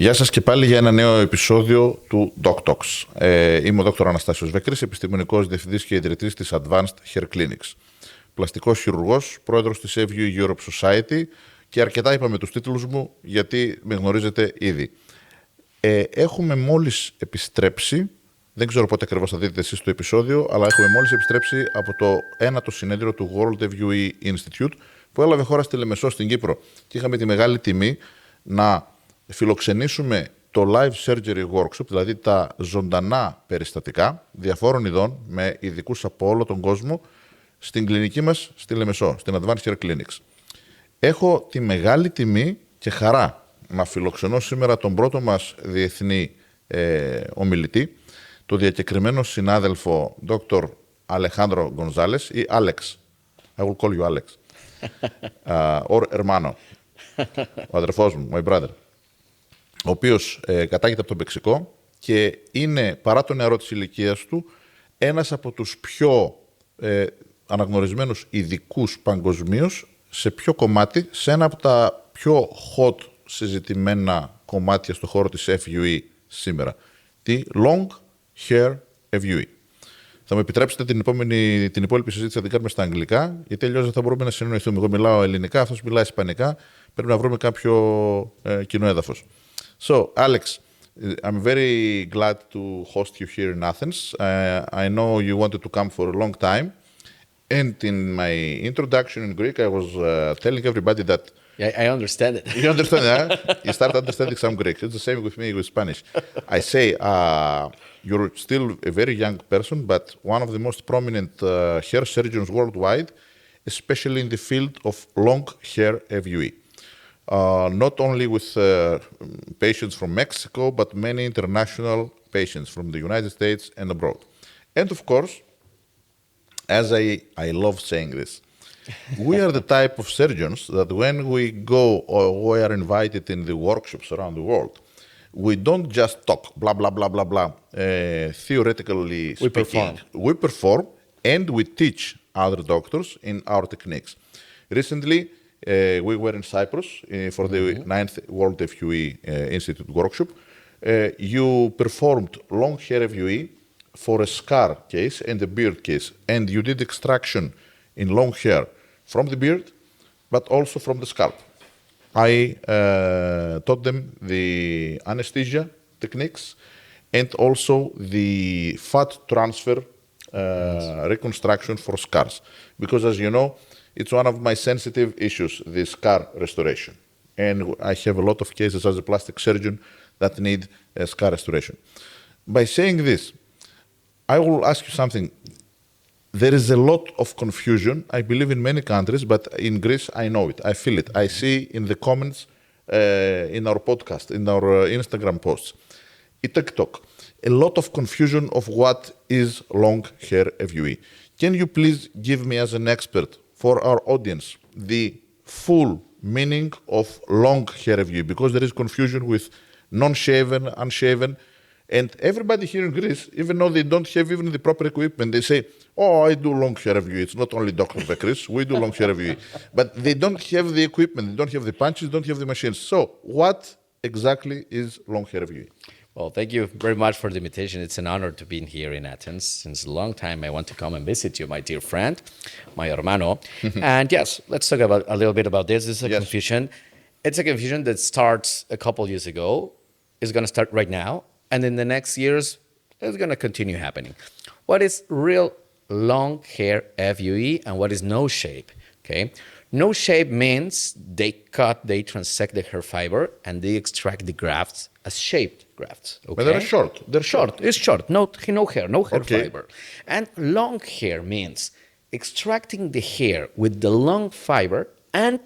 Γεια σας και πάλι για ένα νέο επεισόδιο του Doc Talks. Είμαι ο Dr. Αναστάσιος Βεκρής, επιστημονικός διευθυντής και ιδρυτής της Advanced Hair Clinics. Πλαστικός χειρουργός, πρόεδρος της FUE Europe Society και αρκετά είπαμε τους τίτλους μου γιατί με γνωρίζετε ήδη. Έχουμε μόλις επιστρέψει, δεν ξέρω πότε ακριβώς θα δείτε εσείς το επεισόδιο, αλλά έχουμε μόλις επιστρέψει από το ένατο συνέδριο του World FUE Institute που έλαβε χώρα στη Λεμεσό στην Κύπρο και είχαμε τη μεγάλη τιμή να φιλοξενήσουμε το Live Surgery Workshop, δηλαδή τα ζωντανά περιστατικά διαφόρων ειδών με ειδικούς από όλο τον κόσμο στην κλινική μας στη Λεμεσό, στην Advanced Hair Clinics. Έχω τη μεγάλη τιμή και χαρά να φιλοξενώ σήμερα τον πρώτο μας διεθνή ομιλητή, το διακεκριμένο συνάδελφο Dr. Alejandro Gonzalez ή Alex. I will call you Alex. Or hermano. Ο αδερφός μου, my brother. Ο οποίος κατάγεται από το Μεξικό και είναι, παρά το νεαρό της ηλικίας του, ένας από τους πιο αναγνωρισμένους ειδικούς παγκοσμίως σε ποιο κομμάτι, σε ένα από τα πιο hot συζητημένα κομμάτια στο χώρο της FUE σήμερα, τη Long Hair FUE. Θα μου επιτρέψετε την υπόλοιπη συζήτηση να την κάνουμε στα αγγλικά, γιατί αλλιώς δεν θα μπορούμε να συνεννοηθούμε. Εγώ μιλάω ελληνικά, αυτός μιλάει ισπανικά, πρέπει να βρούμε κάποιο κοινό έδαφος. So, Alex, I'm very glad to host you here in Athens. I know you wanted to come for a long time. And in my introduction in Greek, I was telling everybody that... Yeah, I understand it. You understand, huh? You start understanding some Greek. It's the same with me with Spanish. I say, you're still a very young person, but one of the most prominent hair surgeons worldwide, especially in the field of long hair FUE. Not only with patients from Mexico, but many international patients from the United States and abroad. And of course, as I love saying this, we are the type of surgeons that when we go or we are invited in the workshops around the world, we don't just talk, blah, blah, blah, blah, blah, theoretically speaking. We perform and we teach other doctors in our techniques. Recently, we were in Cyprus for the 9th World FUE Institute workshop. You performed long hair FUE for a scar case and a beard case, and you did extraction in long hair from the beard, but also from the scalp. I taught them the anesthesia techniques and also the fat transfer reconstruction for scars, because as you know, it's one of my sensitive issues, the scar restoration. And I have a lot of cases as a plastic surgeon that need scar restoration. By saying this, I will ask you something. There is a lot of confusion, I believe, in many countries, but in Greece, I know it. I feel it. I see in the comments in our podcast, in our Instagram posts, in TikTok, a lot of confusion of what is long hair FUE. Can you please give me, as an expert, for our audience, the full meaning of long hair FUE? Because there is confusion with non-shaven, unshaven, and everybody here in Greece, even though they don't have even the proper equipment, they say, oh, I do long hair FUE. It's not only Dr. Vekris, we do long hair FUE. But they don't have the equipment, they don't have the punches, don't have the machines. So what exactly is long hair FUE? Well, thank you very much for the invitation. It's an honor to be here in Athens. Since a long time, I want to come and visit you, my dear friend, my hermano. And yes, let's talk about a little bit about this. This is a confusion. It's a confusion that starts a couple years ago. It's going to start right now. And in the next years, it's going to continue happening. What is real long hair FUE and what is no shape? Okay. No shape means they cut, they transect the hair fiber, and they extract the grafts as shaped grafts. Okay? But they're short. They're short. It's short. No hair fiber. And long hair means extracting the hair with the long fiber and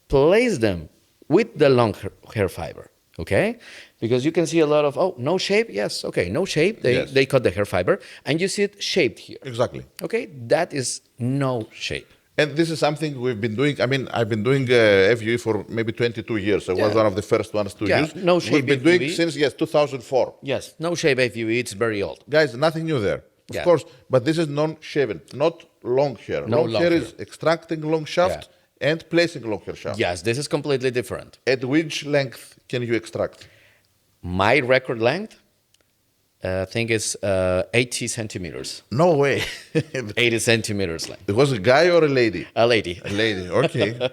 place them with the long hair fiber. Okay? Because you can see a lot of, no shape? Yes, okay, no shape. They cut the hair fiber, and you see it shaped here. Exactly. Okay? That is no shape. And this is something we've been doing. I mean, I've been doing FUE for maybe 22 years. I was one of the first ones to use. No shape We've been doing since, 2004. Yes, no shape FUE, it's very old. Guys, nothing new there. Of course, but this is non-shaven, not long hair. No long hair is extracting long shaft and placing long hair shaft. Yes, this is completely different. At which length can you extract? My record length, I think it's 80 centimeters. No way. 80 centimeters length. It was a guy or a lady? A lady. A lady, okay.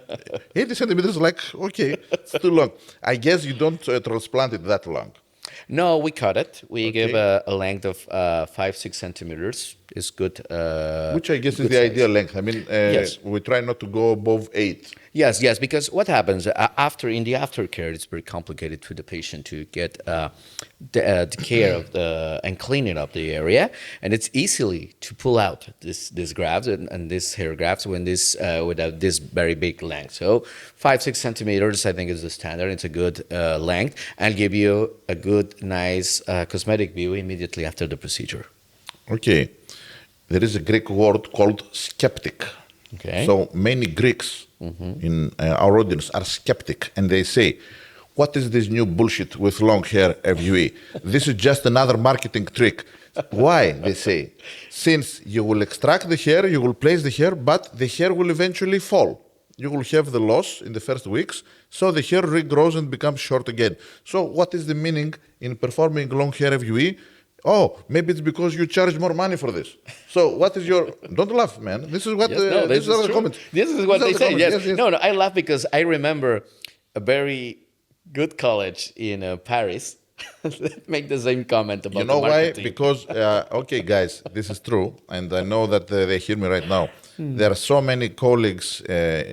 80 centimeters, like, okay, it's too long. I guess you don't transplant it that long. No, we cut it. We give a length of 5-6 centimeters. It's good. Which I guess is the size. ideal length. I mean, Yes. we try not to go above 8. Yes, because what happens in the aftercare, it's very complicated for the patient to get the care of and cleaning up the area, and it's easily to pull out this grafts and this hair grafts when without this very big length. So 5-6 centimeters, I think, is the standard. It's a good length and give you a good, nice cosmetic view immediately after the procedure. Okay. There is a Greek word called skeptic. Okay. So many Greeks in our audience are skeptic, and they say, what is this new bullshit with long hair FUE? This is just another marketing trick. Why, they say? Since you will extract the hair, you will place the hair, but the hair will eventually fall. You will have the loss in the first weeks, so the hair regrows and becomes short again. So what is the meaning in performing long hair FUE? Oh, maybe it's because you charge more money for this. So what is your... Don't laugh, man. This is what... This are the true. comments. This is what they say, yes. Yes. No, I laugh because I remember a very good college in Paris that make the same comment about You know the why? marketing. Because, okay, guys, this is true, and I know that they hear me right now. There are so many colleagues,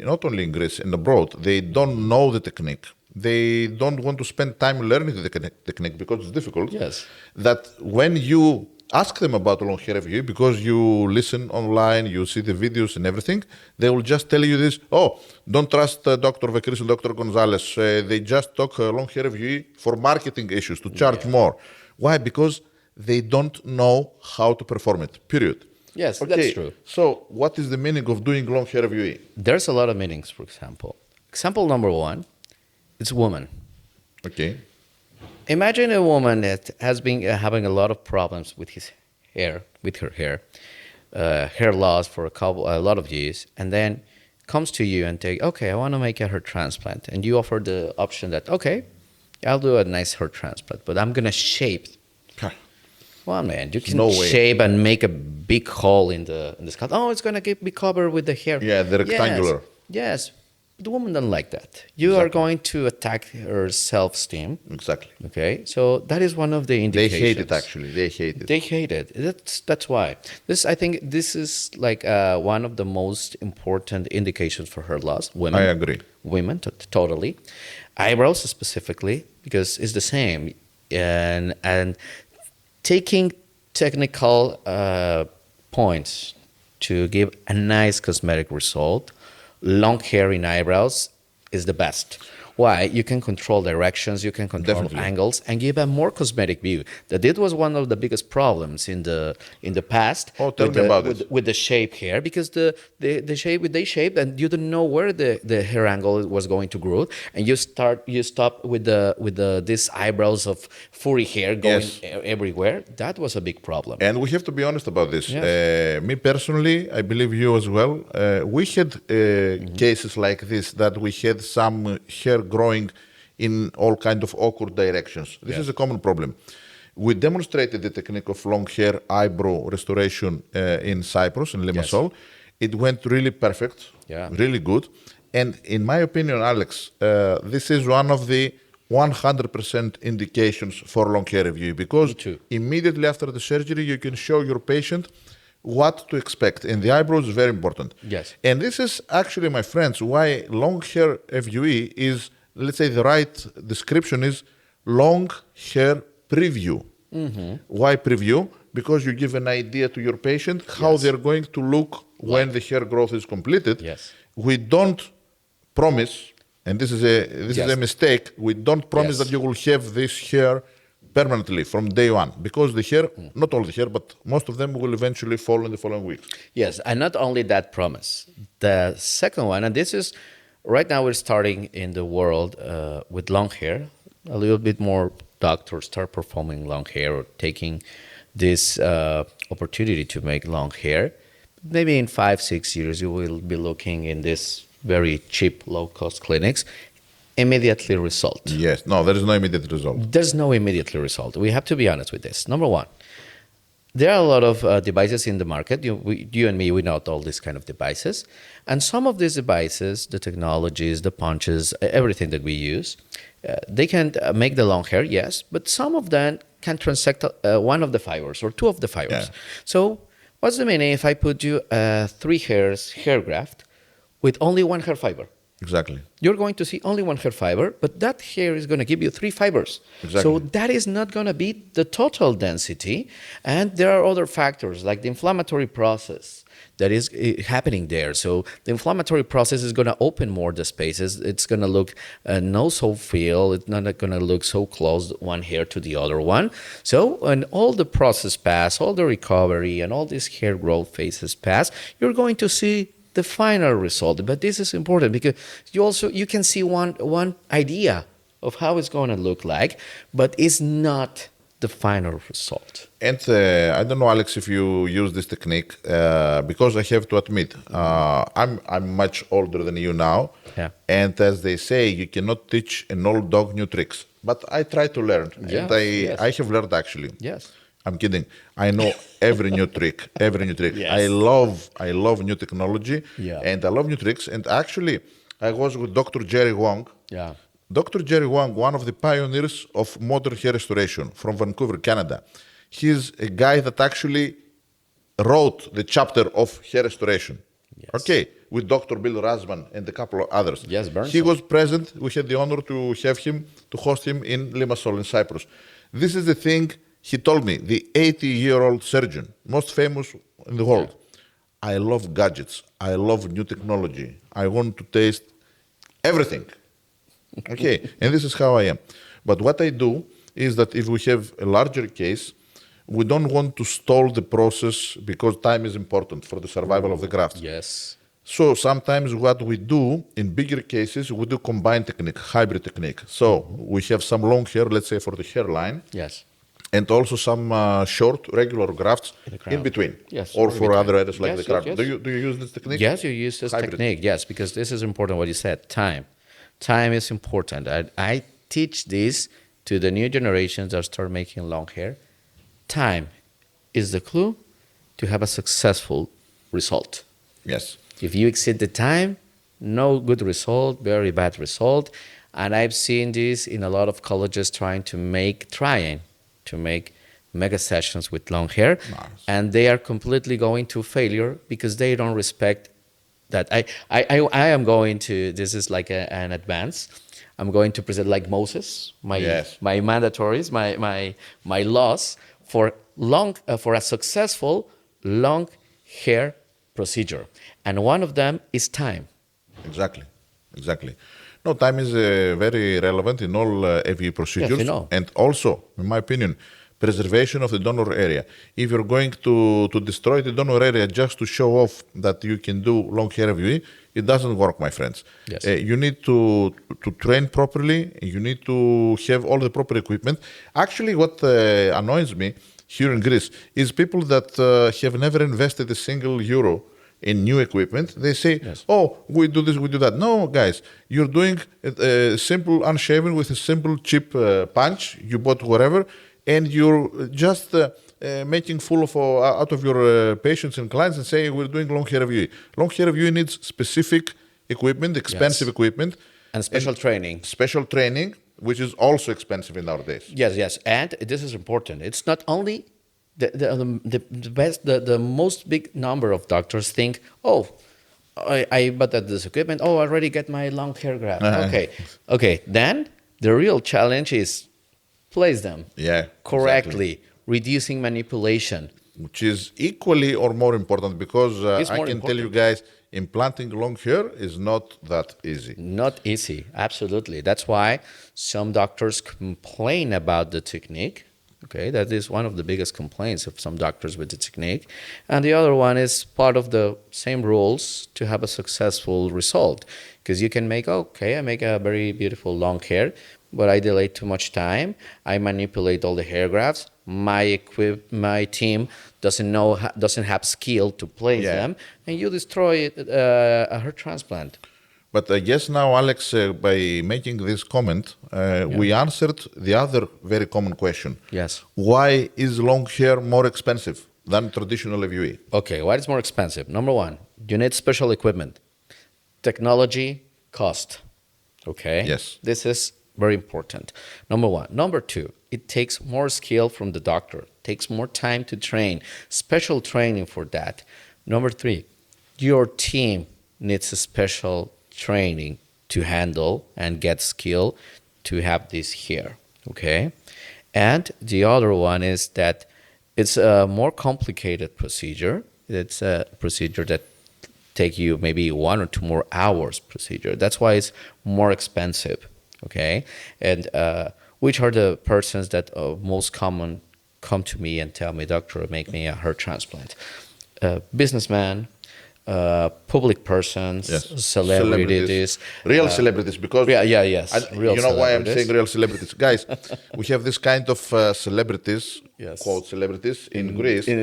not only in Greece and abroad, they don't know the technique. They don't want to spend time learning the technique because it's difficult. Yes. That when you ask them about long hair FUE, because you listen online, you see the videos and everything, they will just tell you this, oh, don't trust Dr. Vekris and Dr. Gonzalez. They just talk long hair FUE for marketing issues, to charge more. Why? Because they don't know how to perform it, period. Yes, Okay, that's true. so what is the meaning of doing long hair FUE? There's a lot of meanings, for example. Example number one, it's woman. Okay. Imagine a woman that has been having a lot of problems with her hair, hair loss for a lot of years, and then comes to you and say, okay, I want to make a hair transplant. And you offer the option that, okay, I'll do a nice hair transplant, but I'm going to shape. Well, man, you can shape and make a big hole in the scalp. Oh, it's going to be covered with the hair. Yeah, the rectangular. Yes. But the woman doesn't like that. You are going to attack her self-esteem. Exactly. Okay, so that is one of the indications. They hate it, actually. They hate it. They hate it. That's why. I think this is like one of the most important indications for hair loss. Women. I agree. Women, totally. Eyebrows specifically, because it's the same. And taking technical points to give a nice cosmetic result, long hair in eyebrows is the best. Why? You can control directions, you can control angles, and give a more cosmetic view. That was one of the biggest problems in the past. Oh, tell me about it. With the shape hair, because they shaped, and you didn't know where the hair angle was going to grow, and you stop with these eyebrows of furry hair going everywhere. That was a big problem. And we have to be honest about this. Yes. Me personally, I believe you as well. We had cases like this, that we had some hair growing in all kind of awkward directions. This is a common problem. We demonstrated the technique of long hair eyebrow restoration in Cyprus, in Limassol. Yes. It went really perfect, really good. And in my opinion, Alex, this is one of the 100% indications for long hair FUE, because immediately after the surgery, you can show your patient what to expect. And the eyebrows is very important. Yes. And this is actually, my friends, why long hair FUE is, let's say the right description is long hair preview. Why preview? Because you give an idea to your patient how they're going to look when the hair growth is completed. Yes. We don't promise, and this is a mistake, we don't promise that you will have this hair permanently from day one, because the hair, not all the hair, but most of them will eventually fall in the following weeks. Yes, and not only that promise. The second one, and this is, right now we're starting in the world with long hair. A little bit more doctors start performing long hair or taking this opportunity to make long hair. Maybe in 5-6 years, you will be looking in this very cheap, low-cost clinics, immediately result. Yes. No, there is no immediate result. There's no immediate result. We have to be honest with this. Number one, there are a lot of devices in the market. You and me, we know all these kind of devices. And some of these devices, the technologies, the punches, everything that we use, they can make the long hair, yes, but some of them can transect one of the fibers or two of the fibers. Yeah. So what's the meaning if I put you 3 hairs hair graft with only one hair fiber? Exactly. You're going to see only one hair fiber, but that hair is going to give you 3 fibers. Exactly. So that is not going to be the total density. And there are other factors like the inflammatory process that is happening there. So the inflammatory process is going to open more the spaces. It's going to look no so feel. It's not going to look so close one hair to the other one. So when all the process pass, all the recovery and all these hair growth phases pass, you're going to see the final result. But this is important because you can see one idea of how it's going to look like, but it's not the final result. And I don't know, Alex, if you use this technique, because I have to admit, I'm much older than you now. Yeah. And as they say, you cannot teach an old dog new tricks. But I try to learn. Yes, And I have learned actually. Yes. I'm kidding. I know every new trick, Yes. I love new technology, Yeah. and I love new tricks. And actually, I was with Dr. Jerry Wong. Yeah. Dr. Jerry Wong, one of the pioneers of modern hair restoration from Vancouver, Canada. He's a guy that actually wrote the chapter of hair restoration. Yes. Okay, with Dr. Bill Rasman and a couple of others. Yes, Bernson. He was present. We had the honor to have him, to host him in Limassol in Cyprus. This is the thing he told me, the 80-year-old surgeon, most famous in the world. Yeah. I love gadgets. I love new technology. I want to taste everything. Okay, and this is how I am. But what I do is that if we have a larger case, we don't want to stall the process because time is important for the survival of the graft. Yes. So sometimes what we do in bigger cases, we do combined technique, hybrid technique. So we have some long hair, let's say for the hairline. Yes. And also some short, regular grafts in between. Yes. Or for other areas like Yes, the crown. yes. Do you use this technique? Yes, you use this Hybrid. technique. Yes, because this is important what you said, time. Time is important. I teach this to the new generations that start making long hair. Time is the clue to have a successful result. Yes. If you exceed the time, no good result, very bad result. And I've seen this in a lot of colleges trying to make mega sessions with long hair. Nice. And they are completely going to failure because they don't respect that. I am going to, this is like an advance. I'm going to present like Moses, my mandatories, my laws for a successful long hair procedure. And one of them is time. Exactly. No, time is very relevant in all FUE procedures. Yes, you know. And also, in my opinion, preservation of the donor area. If you're going to destroy the donor area just to show off that you can do long hair FUE, it doesn't work, my friends. Yes. You need to train properly. You need to have all the proper equipment. Actually, what annoys me here in Greece is people that have never invested a single euro in new equipment. They say, yes, oh, we do this, we do that. No, guys, you're doing a simple unshaven with a simple cheap punch. You bought whatever, and you're just making fool of out of your patients and clients and saying we're doing long hair FUE. Long hair FUE needs specific equipment, expensive equipement. And special training. Special training, which is also expensive in nowadays. Yes. And this is important. It's not only the most big number of doctors think, oh, I bought this equipment. Oh, I already get my long hair graft. Okay. Then the real challenge is place them correctly, exactly. Reducing manipulation. Which is equally or more important because I can tell you guys, implanting long hair is not that easy. Not easy, absolutely. That's why some doctors complain about the technique. Okay, that is one of the biggest complaints of some doctors with the technique. And the other one is part of the same rules to have a successful result. Because you can make, I make a very beautiful long hair, but I delay too much time. I manipulate all the hair grafts. My team doesn't have skill to place them, and you destroy a hair transplant. But I guess now, Alex, by making this comment, we answered the other very common question. Yes. Why is long hair more expensive than traditional FUE? Okay, why is more expensive? Number one, you need special equipment. Technology, cost. Okay? Yes. This is very important. Number one. Number two, it takes more skill from the doctor. It takes more time to train. Special training for that. Number three, your team needs a special training to handle and get skill to have this hair. Okay? And the other one is that it's a more complicated procedure. It's a procedure that take you maybe 1 or 2 more hours procedure. That's why it's more expensive, okay? And which are the persons that most common come to me and tell me, doctor, make me a hair transplant? Businessman, public persons, Yes. celebrities. Real celebrities, because yes. You know why I'm saying real celebrities? Guys, we have this kind of celebrities, Yes. quote celebrities, in Greece. In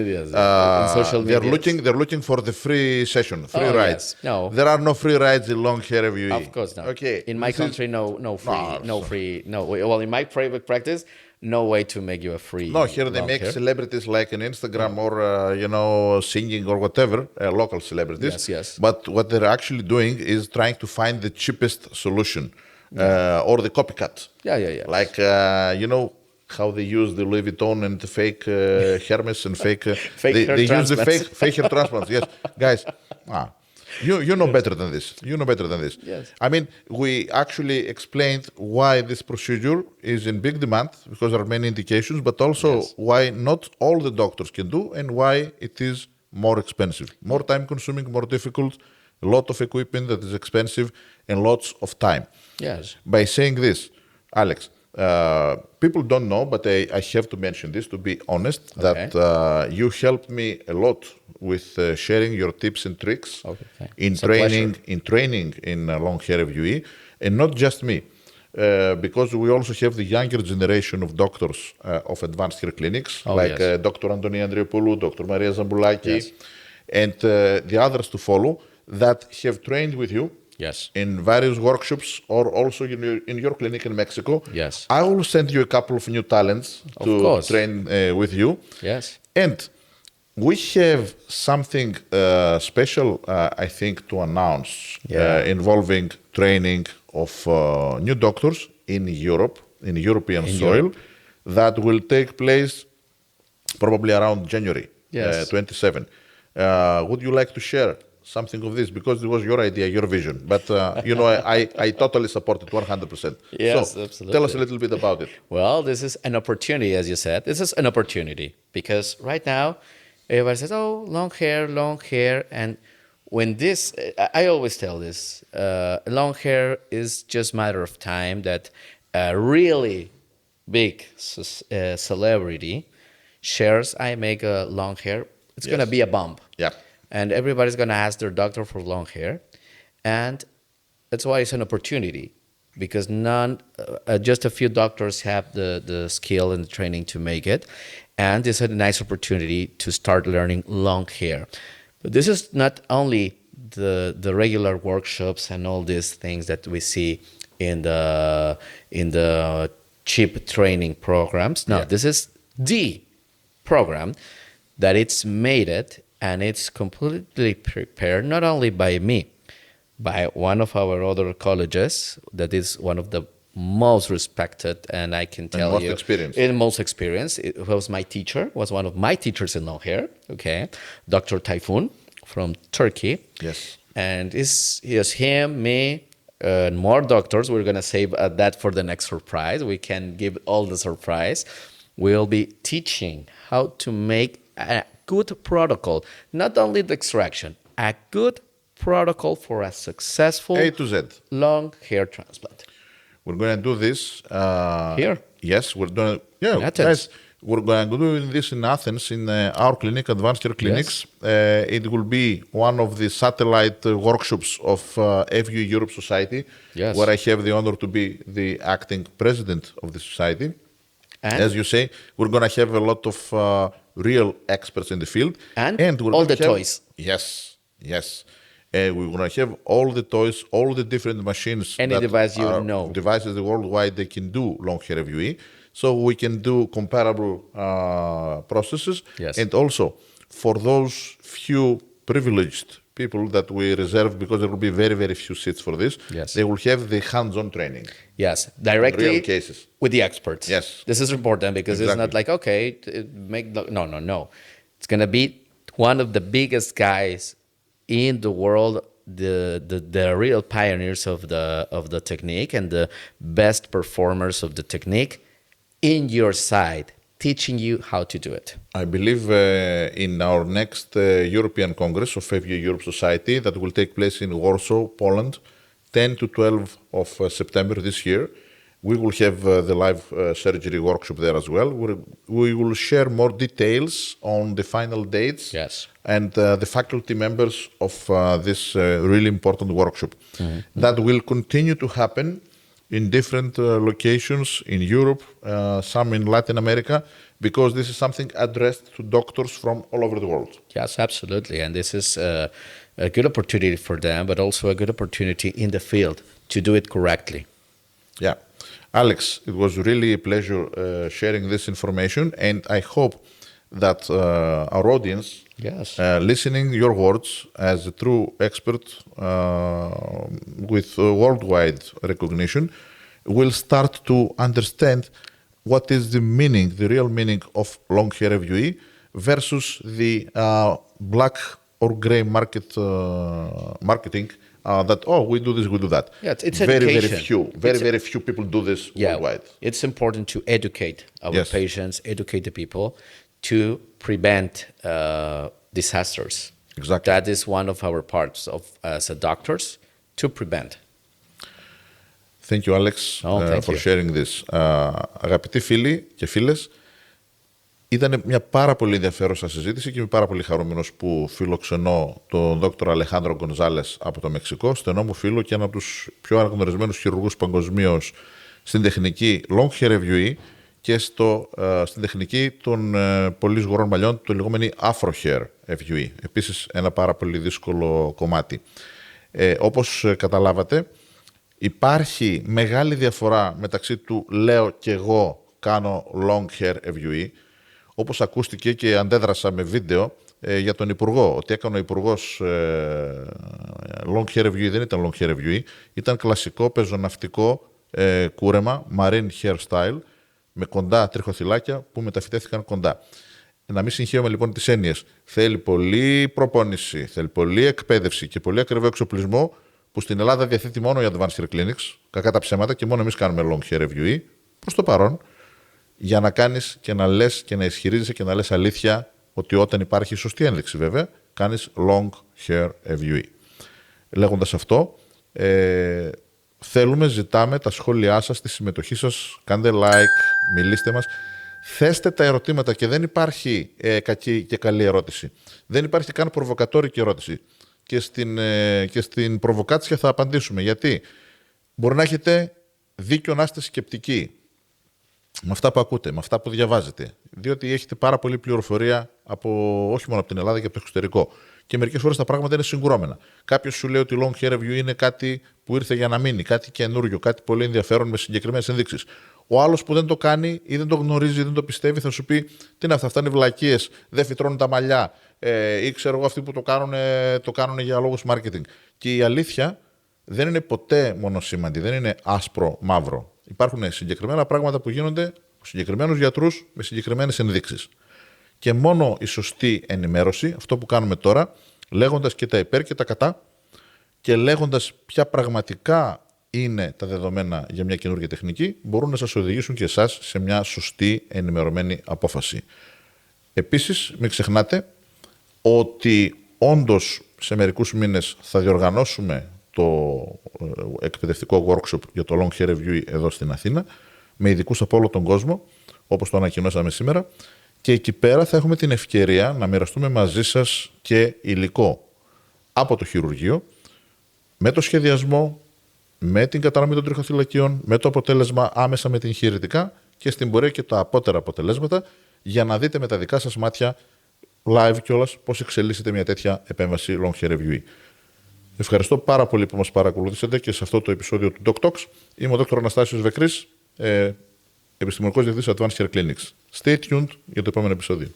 social media. They're looking for the free session, free Oh, rides. yes. No. There are no free rides in long hair FUE. Of course not. Okay. In my country, no free. Well, in my private practice, no way to make you a free. No, here they make celebrities like on Instagram or, singing or whatever, local celebrities. Yes, yes. But what they're actually doing is trying to find the cheapest solution or the copycat. Yeah. Like, how they use the Louis Vuitton and the fake Hermes and fake... Fake hair they use the transplants. fake hair transplants, yes. Guys, you know better than this. You know better than this. Yes. I mean, we actually explained why this procedure is in big demand, because there are many indications, but also why not all the doctors can do and why it is more expensive. More time consuming, more difficult, a lot of equipment that is expensive, and lots of time. Yes. By saying this, Alex, people don't know, but I have to mention this to be honest, that you helped me a lot with sharing your tips and tricks in training in long hair FUE, and not just me, because we also have the younger generation of doctors of advanced hair clinics, Dr. Antoni Andriopoulou, Dr. Maria Zamboulaki, and the others to follow that have trained with you. Yes. In various workshops or also in your clinic in Mexico. Yes. I will send you a couple of new talents to train with you. Yes. And we have something special, I think, to announce involving training of new doctors in Europe, in European soil, that will take place probably around January 27. Would you like to share something of this, because it was your idea, your vision, but I totally support it 100%. Yes, so, absolutely. Tell us a little bit about it. Well, this is an opportunity, as you said. This is an opportunity because right now everybody says, "Oh, long hair," and when this, I always tell this, long hair is just a matter of time that a really big celebrity shares. I make a long hair. It's gonna be a bump. Yeah. And everybody's going to ask their doctor for long hair. And that's why it's an opportunity, because just a few doctors have the skill and the training to make it. And it's a nice opportunity to start learning long hair. But this is not only the regular workshops and all these things that we see in the cheap training programs. No, this is the program that it's made it. And it's completely prepared, not only by me, by one of our other colleges that is one of the most respected, and I can tell you, most experienced. It was my teacher, was one of my teachers in long hair, Dr. Tayfun from Turkey. Yes. And it's him, me, and more doctors. We're going to save that for the next surprise. We can give all the surprise. We'll be teaching how to make a good protocol, not only the extraction, a good protocol for a successful A to Z long hair transplant. We're going to do this here. Yes, we're doing. Yeah, guys, we're going to do this in Athens in our clinic, Advanced Hair Clinics. Yes. It will be one of the satellite workshops of FUE Europe Society, where I have the honor to be the acting president of the society. And as you say, we're going to have a lot of real experts in the field. And we're all the toys. Yes. We're going to have all the toys, all the different machines. Any device you know. Devices worldwide, they can do long hair FUE. So we can do comparable processes. Yes. And also, for those few privileged people that we reserve, because there will be very, very few seats for this, yes, they will have the hands-on training. Yes, directly real cases. With the experts. Yes. This is important because Exactly. it's not like, okay, no. It's going to be one of the biggest guys in the world, the real pioneers of the technique and the best performers of the technique in your side, teaching you how to do it. I believe in our next European Congress of FUE Europe Society that will take place in Warsaw, Poland, 10 to 12 of September this year. We will have the live surgery workshop there as well. We will share more details on the final dates, yes, and the faculty members of this really important workshop. Mm-hmm. That will continue to happen in different locations in Europe, some in Latin America, because this is something addressed to doctors from all over the world. Yes, absolutely. And this is a good opportunity for them, but also a good opportunity in the field to do it correctly. Yeah. Alex, it was really a pleasure sharing this information, and I hope that our audience, yes, listening your words as a true expert with worldwide recognition, will start to understand what is the meaning, the real meaning of long hair FUE versus the black or gray marketing. That we do this, we do that. Yeah, it's very, education. Very few people do this worldwide. It's important to educate our yes, patients, educate the people to prevent disasters. Exactly. That is one of our parts of as a doctors to prevent. Thank you, Alex, for sharing this. Αγαπητοί φίλοι και φίλες, ήταν μια πάρα πολύ ενδιαφέρουσα συζήτηση και είμαι πάρα πολύ χαρούμενος που φιλοξενώ τον Δόκτωρο Αλεχάνδρο Γκονζάλες από το Μεξικό, στενό μου φίλο και ένα από τους πιο αναγνωρισμένους χειρουργούς παγκοσμίως στην τεχνική Long Hair FUE και στην τεχνική των πολύ σγουρών μαλλιών, το λεγόμενο Afro Hair FUE. Επίσης ένα πάρα πολύ δύσκολο κομμάτι. Όπως καταλάβατε, υπάρχει μεγάλη διαφορά μεταξύ του λέω και εγώ κάνω Long Hair FUE, όπως ακούστηκε και αντέδρασα με βίντεο για τον Υπουργό, ότι έκανε ο Υπουργός Long Hair FUE, δεν ήταν Long Hair FUE, ήταν κλασικό πεζοναυτικό κούρεμα, marine hairstyle, με κοντά τριχοθυλάκια που μεταφυτέθηκαν κοντά. Να μην συγχαίουμε λοιπόν τις έννοιες. Θέλει πολλή προπόνηση, θέλει πολλή εκπαίδευση και πολύ ακριβό εξοπλισμό που στην Ελλάδα διαθέτει μόνο η Advanced Hair Clinics, κακά τα ψέματα, και μόνο εμείς κάνουμε Long Hair FUE, προς το παρόν, για να κάνεις και να λες και να ισχυρίζεσαι και να λες αλήθεια ότι όταν υπάρχει σωστή ένδειξη βέβαια, κάνεις Long Hair FUE. Λέγοντας αυτό, ζητάμε τα σχόλιά σας, τη συμμετοχή σας, κάντε like, μιλήστε μας, θέστε τα ερωτήματα και δεν υπάρχει κακή και καλή ερώτηση. Δεν υπάρχει καν προβοκατόρικη ερώτηση. Και στην προβοκάτσια θα απαντήσουμε. Γιατί μπορεί να έχετε δίκιο να είστε σκεπτικοί με αυτά που ακούτε, με αυτά που διαβάζετε. Διότι έχετε πάρα πολλή πληροφορία όχι μόνο από την Ελλάδα και από το εξωτερικό. Και μερικές φορές τα πράγματα είναι συγκρόμενα. Κάποιος σου λέει ότι Long Hair FUE είναι κάτι που ήρθε για να μείνει, κάτι καινούριο, κάτι πολύ ενδιαφέρον με συγκεκριμένες ενδείξεις. Ο άλλος που δεν το κάνει ή δεν το γνωρίζει ή δεν το πιστεύει θα σου πει: τι είναι αυτά είναι βλακίες, δεν φυτρώνουν τα μαλλιά. Ή ξέρω εγώ, αυτοί που το κάνουν για λόγους marketing. Και η αλήθεια δεν είναι ποτέ μονοσήμαντη, δεν είναι άσπρο-μαύρο. Υπάρχουν συγκεκριμένα πράγματα που γίνονται από συγκεκριμένους γιατρούς με συγκεκριμένες ενδείξεις. Και μόνο η σωστή ενημέρωση, αυτό που κάνουμε τώρα, λέγοντας και τα υπέρ και τα κατά και λέγοντας ποια πραγματικά είναι τα δεδομένα για μια καινούργια τεχνική, μπορούν να σας οδηγήσουν και εσάς σε μια σωστή ενημερωμένη απόφαση. Επίσης, μην ξεχνάτε ότι όντως σε μερικούς μήνες θα διοργανώσουμε το εκπαιδευτικό workshop για το Long Hair FUE εδώ στην Αθήνα, με ειδικούς από όλο τον κόσμο, όπως το ανακοινώσαμε σήμερα, και εκεί πέρα θα έχουμε την ευκαιρία να μοιραστούμε μαζί σας και υλικό από το χειρουργείο, με το σχεδιασμό, με την κατανομή των τριχοθυλακίων, με το αποτέλεσμα άμεσα με την εγχειρητικά και στην πορεία και τα απότερα αποτελέσματα, για να δείτε με τα δικά σας μάτια live κιόλας πώς εξελίσσεται μια τέτοια επέμβαση Long Hair FUE. Ευχαριστώ πάρα πολύ που μας παρακολουθήσατε και σε αυτό το επεισόδιο του Doc Talks. Είμαι ο Dr. Αναστάσιος Βεκρής, επιστημονικός διευθυντής Advanced Hair Clinics. Stay tuned για το επόμενο επεισόδιο.